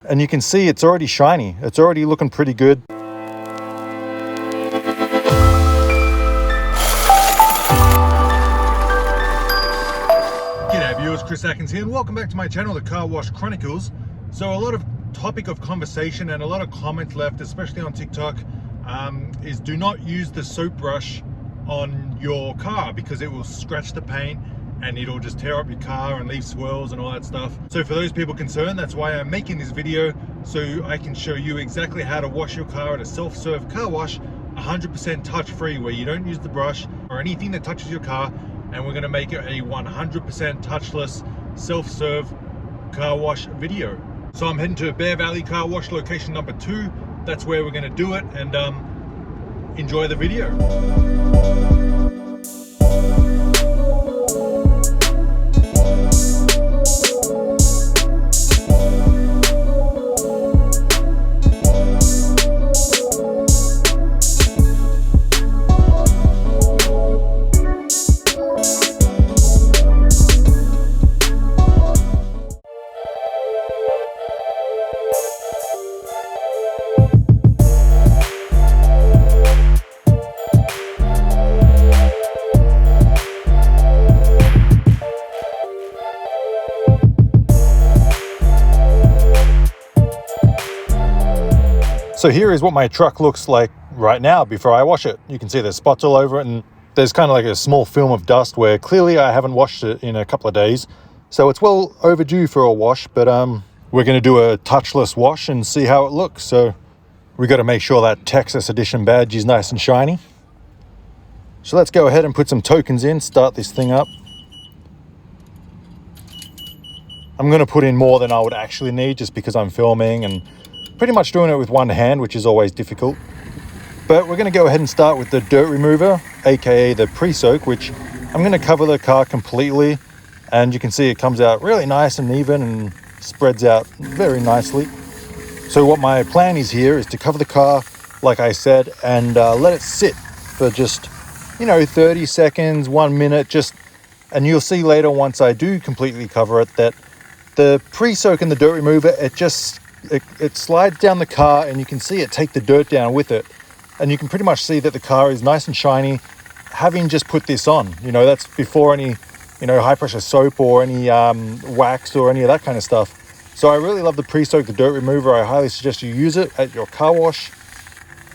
And you can see it's already shiny. It's already looking pretty good. G'day viewers, Chris Atkins here, and welcome back to my channel, The Car Wash Chronicles. So a lot of topic of conversation and a lot of comments left, especially on TikTok, is do not use the soap brush on your car because it will scratch the paint and it'll just tear up your car and leave swirls and all that stuff. So for those people concerned, that's why I'm making this video, so I can show you exactly how to wash your car at a self-serve car wash, 100% touch-free, where you don't use the brush or anything that touches your car, and we're gonna make it a 100% touchless self-serve car wash video. So I'm heading to Bear Valley Car Wash location number 2. That's where we're gonna do it, and enjoy the video. So here is what my truck looks like right now before I wash it. You can see there's spots all over it, and there's kind of like a small film of dust where clearly I haven't washed it in a couple of days. So it's well overdue for a wash, but we're going to do a touchless wash and see how it looks. So we got to make sure that Texas edition badge is nice and shiny. So let's go ahead and put some tokens in, start this thing up. I'm going to put in more than I would actually need just because I'm filming and pretty much doing it with one hand, which is always difficult. But we're going to go ahead and start with the dirt remover, aka the pre-soak, which I'm going to cover the car completely, and you can see it comes out really nice and even and spreads out very nicely. So what my plan is here is to cover the car, like I said, and let it sit for just 30 seconds, 1 minute, and you'll see later once I do completely cover it that the pre-soak and the dirt remover, it slides down the car, and you can see it take the dirt down with it, and you can pretty much see that the car is nice and shiny having just put this on. That's before any high pressure soap or any wax or any of that kind of stuff. So I really love the pre-soak, the dirt remover. I highly suggest you use it at your car wash.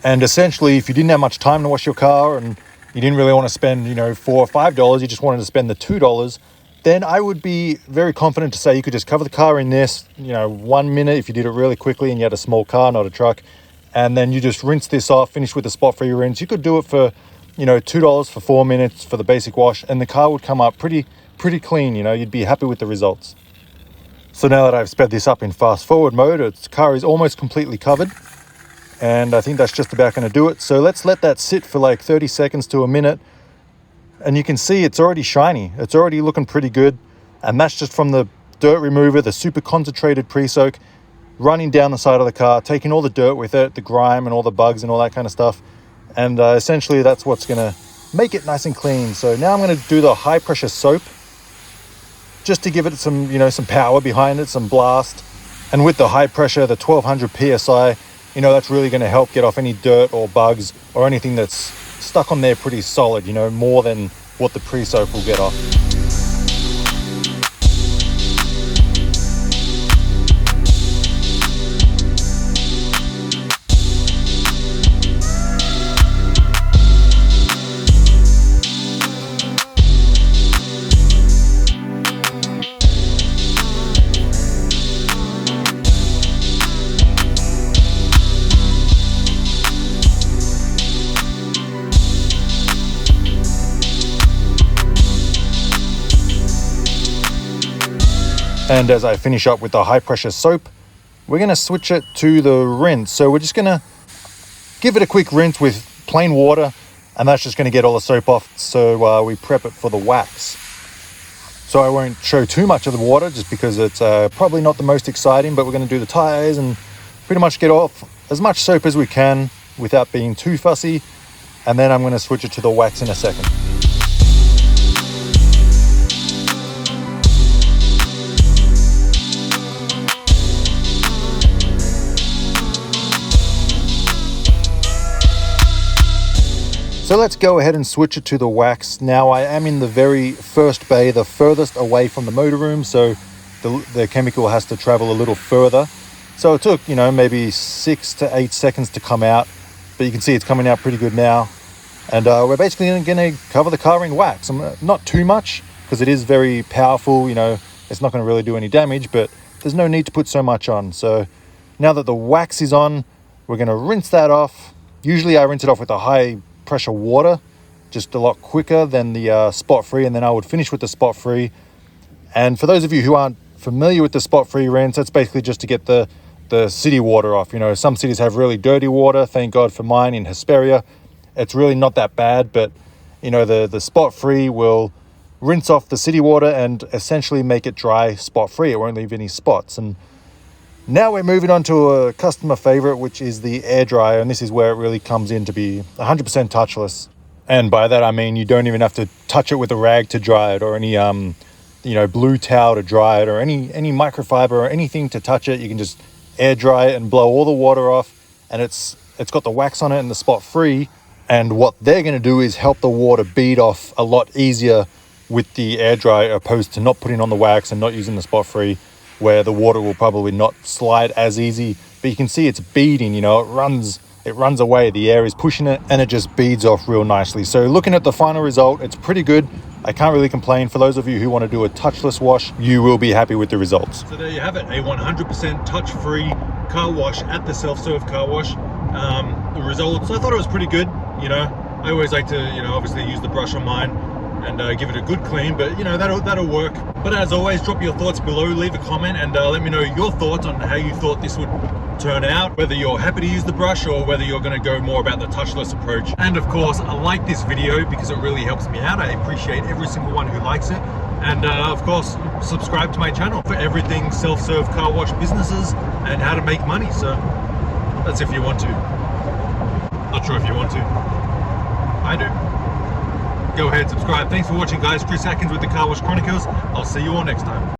And essentially, if you didn't have much time to wash your car and you didn't really want to spend $4 or $5, you just wanted to spend the $2, then I would be very confident to say you could just cover the car in this, 1 minute if you did it really quickly and you had a small car, not a truck, and then you just rinse this off, finish with a spot-free rinse. You could do it for, $2 for 4 minutes for the basic wash, and the car would come up pretty clean. You'd be happy with the results. So now that I've sped this up in fast forward mode, its car is almost completely covered, and I think that's just about going to do it. So let's let that sit for like 30 seconds to a minute. And you can see it's already shiny. It's already looking pretty good. And that's just from the dirt remover, the super concentrated pre-soak, running down the side of the car, taking all the dirt with it, the grime and all the bugs and all that kind of stuff. And essentially that's what's gonna make it nice and clean. So now I'm gonna do the high pressure soap just to give it some, some power behind it, some blast. And with the high pressure, the 1200 PSI, that's really gonna help get off any dirt or bugs or anything that's stuck on there pretty solid, more than what the pre-soak will get off. And as I finish up with the high pressure soap, we're going to switch it to the rinse. So we're just going to give it a quick rinse with plain water, and that's just going to get all the soap off. So we prep it for the wax. So I won't show too much of the water just because it's probably not the most exciting, but we're going to do the tires and pretty much get off as much soap as we can without being too fussy. And then I'm going to switch it to the wax in a second. So let's go ahead and switch it to the wax. Now I am in the very first bay, the furthest away from the motor room, so the chemical has to travel a little further. So it took, maybe 6 to 8 seconds to come out, but you can see it's coming out pretty good now. And we're basically going to cover the car in wax. Not too much, because it is very powerful, it's not going to really do any damage, but there's no need to put so much on. So now that the wax is on, we're going to rinse that off. Usually I rinse it off with a high pressure water, just a lot quicker than the spot free, and then I would finish with the spot free. And for those of you who aren't familiar with the spot free rinse, that's basically just to get the city water off. Some cities have really dirty water. Thank God for mine in Hesperia. It's really not that bad, but the spot free will rinse off the city water and essentially make it dry spot free. It won't leave any spots. And now we're moving on to a customer favorite, which is the air dryer, and this is where it really comes in to be 100% touchless. And by that I mean you don't even have to touch it with a rag to dry it, or any blue towel to dry it, or any microfiber or anything to touch it. You can just air dry it and blow all the water off, and it's got the wax on it and the spot free. And what they're going to do is help the water bead off a lot easier with the air dryer, opposed to not putting on the wax and not using the spot free, where the water will probably not slide as easy. But you can see it's beading, it runs away, the air is pushing it, and it just beads off real nicely. So looking at the final result, it's pretty good. I can't really complain. For those of you who want to do a touchless wash, you will be happy with the results. So there you have it, a 100% touch-free car wash at the self-serve car wash. The results, I thought it was pretty good. I always like to, obviously use the brush on mine and give it a good clean, but that'll work. But as always, drop your thoughts below, leave a comment, and let me know your thoughts on how you thought this would turn out, whether you're happy to use the brush or whether you're going to go more about the touchless approach. And of course, I like this video because it really helps me out. I appreciate every single one who likes it. And of course, subscribe to my channel for everything self-serve car wash businesses and how to make money. So that's if you want to. Not sure if you want to. I do. Go ahead, subscribe. Thanks for watching, guys. Chris Atkins with the Car Wash Chronicles. I'll see you all next time.